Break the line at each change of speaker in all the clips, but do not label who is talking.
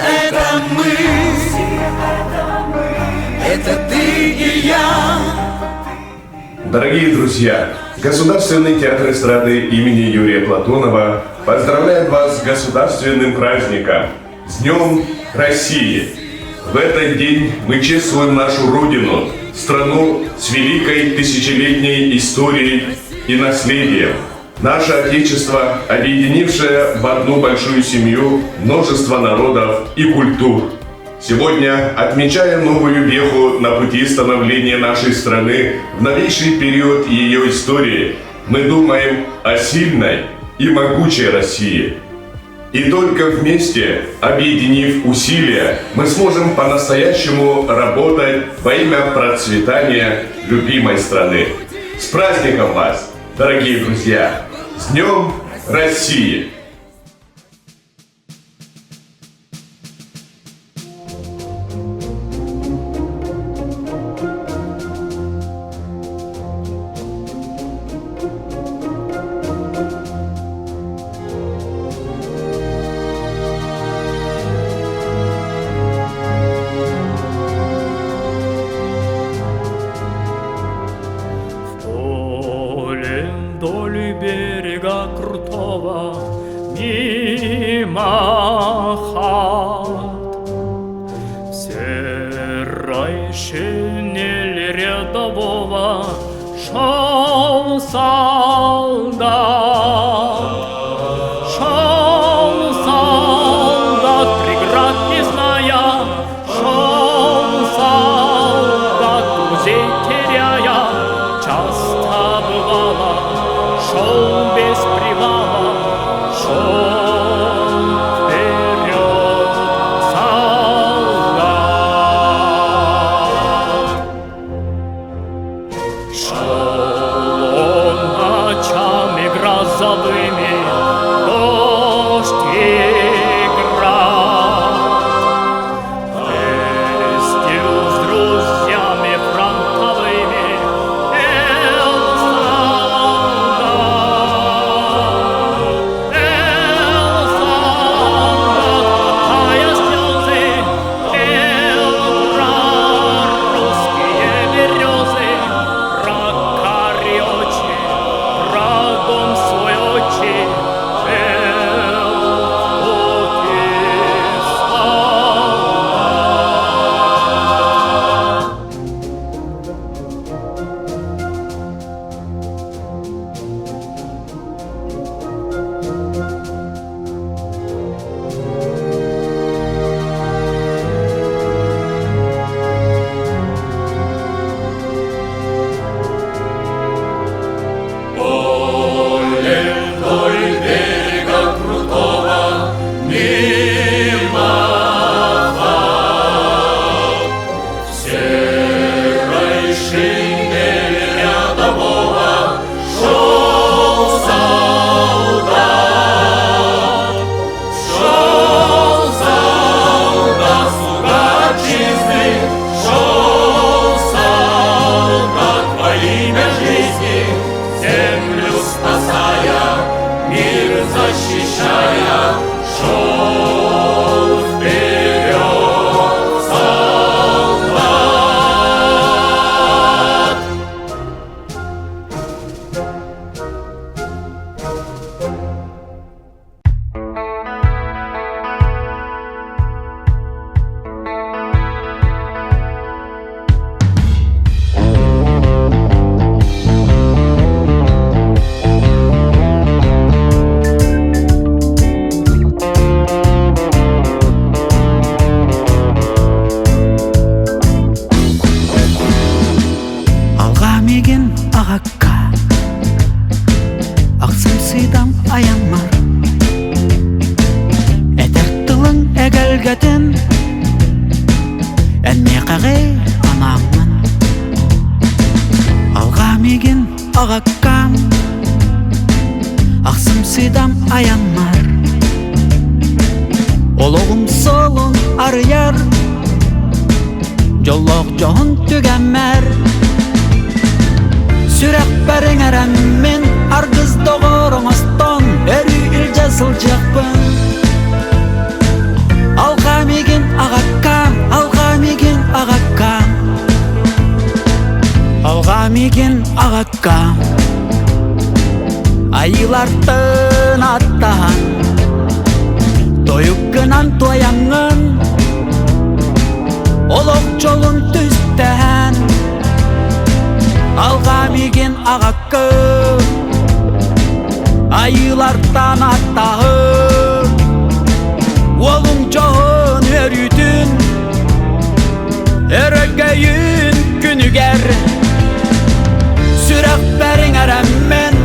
это мы, это ты и я.
Дорогие друзья, Государственный театр эстрады имени Юрия Платонова поздравляет вас с государственным праздником, с Днем России. В этот день мы чествуем нашу Родину, страну с великой тысячелетней историей и наследием. Наше Отечество, объединившее в одну большую семью множество народов и культур. Сегодня, отмечая новую веху на пути становления нашей страны в новейший период ее истории, мы думаем о сильной и могучей России. И только вместе, объединив усилия, мы сможем по-настоящему работать во имя процветания любимой страны. С праздником вас, дорогие друзья! С Днем России!
Вдоль берега крутого мимо хат в серой шинели рядового шел солдат. Шел солдат, преград не зная, шел солдат, друзей теряя, часто бывало. Шел без привала, шел вперед солдат. Шел он ночами грозовыми, дождь и град. Вместе с друзьями фронтовыми защищая, шел вперед солдат.
Аксымсыдам аянмар Этер тылың әгәлгәтен Әнне қағай анамын Алға меген ағаккам Аксымсыдам аянмар Олығым солын арыяр Жоллық жоғын түгәммәр Сүрәк бәрің әрәммен Аргыз доғырыңыстан Әрі ил жасыл жақпын Алқа ағаққа айылартын аттаған тойыққынан тояңын олық жолын түстән алға меген ағаққа айыларттан аттағын олың жоғын өрүтін өрігейін күнігер сүрек бәрің әрәммен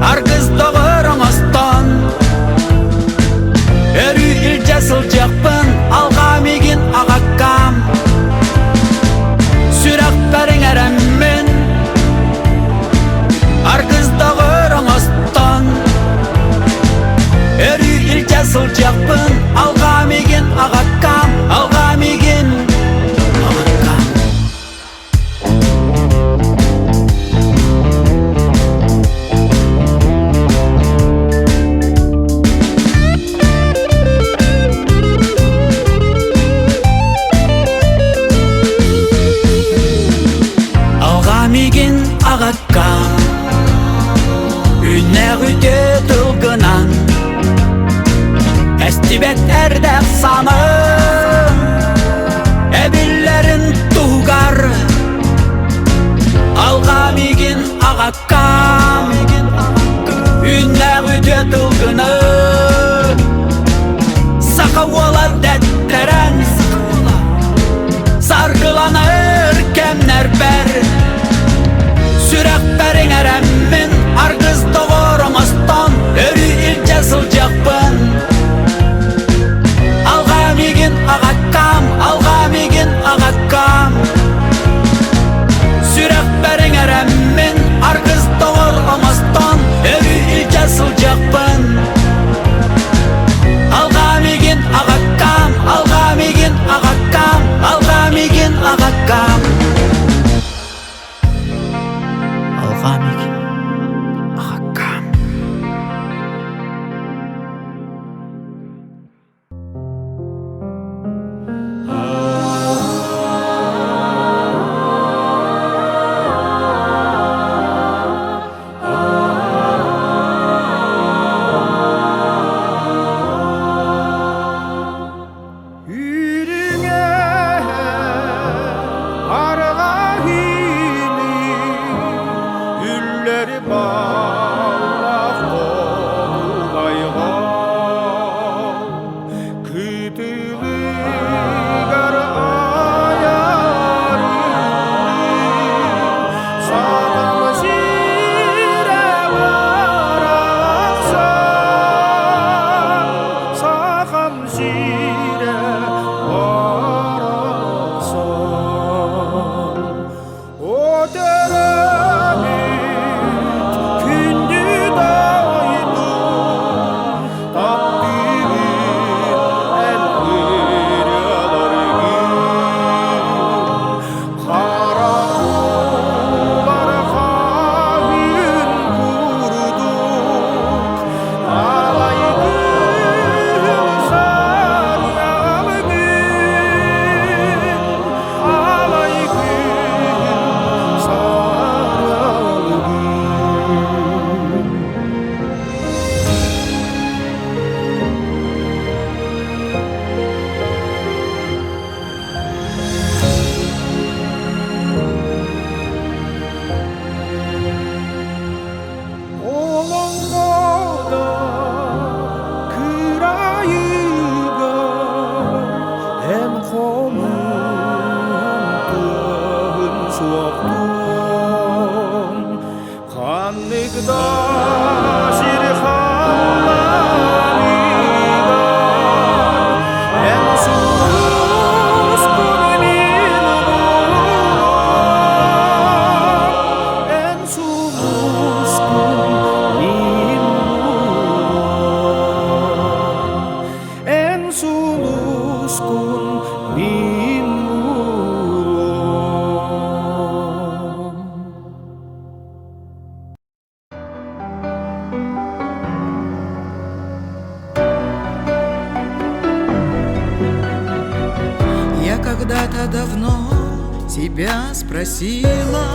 арғыздығыр оңыстан өрі үлжесіл жақпын алға меген ағаққам сүрек бәрің әрәммен арғыздығыр оңыстан өрі үлжесіл жақпын алға меген ағаққам алға меген ағаққам ағаққам үннәғ үте тұлғынан әстібет әрдәқ саны әбілләрін туғар алға меген ағаққам үннәғ үте тұлғыны сақы олар дәттәрән сарғыланыр кәмнәр бәр сүрек бәрің әрәммен арғыздығыр оңыстан өрі үлжесіл жақпын алға меген ағаққам алға меген ағаққам сүрек бәрің әрәммен арғыздығыр оңыстан өрі үлжесіл жақпын алға меген ағаққам алға меген ағаққам алға меген ағаққам Ағамеген ағаққам
когда-то давно тебя спросила,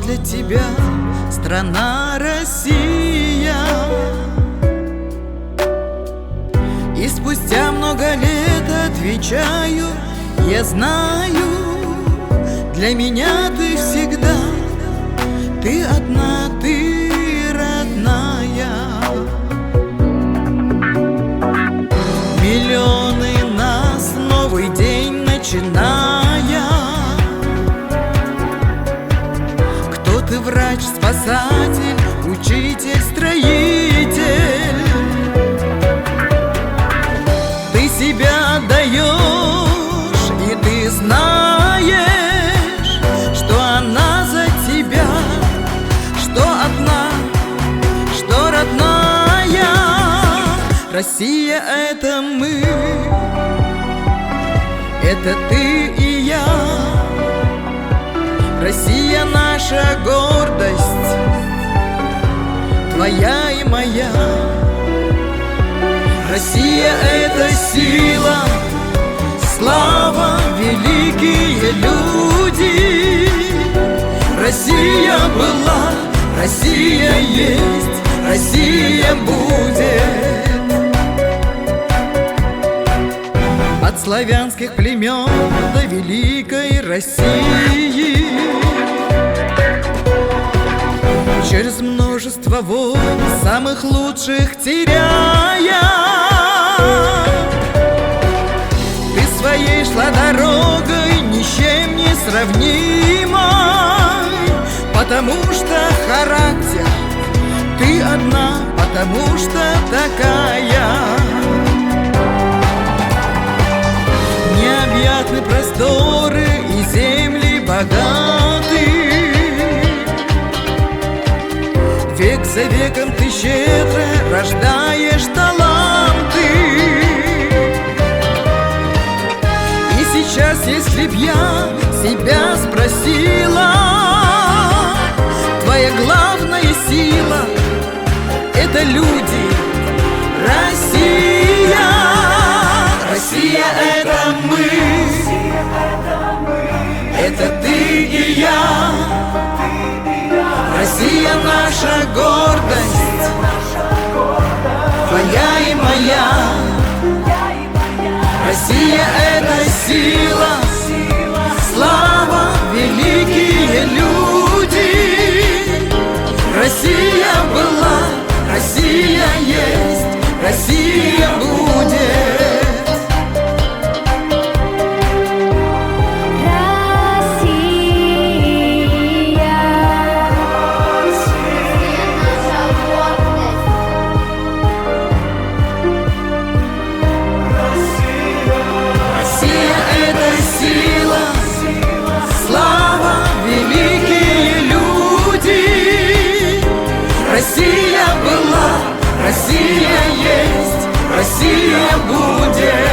для тебя страна Россия. И спустя много лет отвечаю: я знаю, для меня ты всегда, ты одна, ты родная. Миллионы нас, новый день начиная. Кто-то врач, спасатель, учитель, строитель. Ты себя отдаешь, и ты знаешь, что она за тебя, что одна, что родная. Россия — это мы, это ты и я. Россия — наша гордость, твоя и моя. Россия — это сила, слава, великие люди. Россия была, Россия есть, Россия будет. От славянских племен до великой России, через множество войн, самых лучших теряя, ты своей шла дорогой ни с чем не сравнимой, потому что характер ты одна, потому что такая. Необъятны просторы и земли богаты. Век за веком ты щедро рождаешь таланты. И сейчас, если б я себя спросила, твоя главная сила — это люди. Россия,
Россия — это мы, это ты и я. Россия — наша гордость, твоя и моя. Россия — это сила, слава, великие люди. Россия была, Россия есть, Россия будет. Россия была, Россия есть, Россия будет.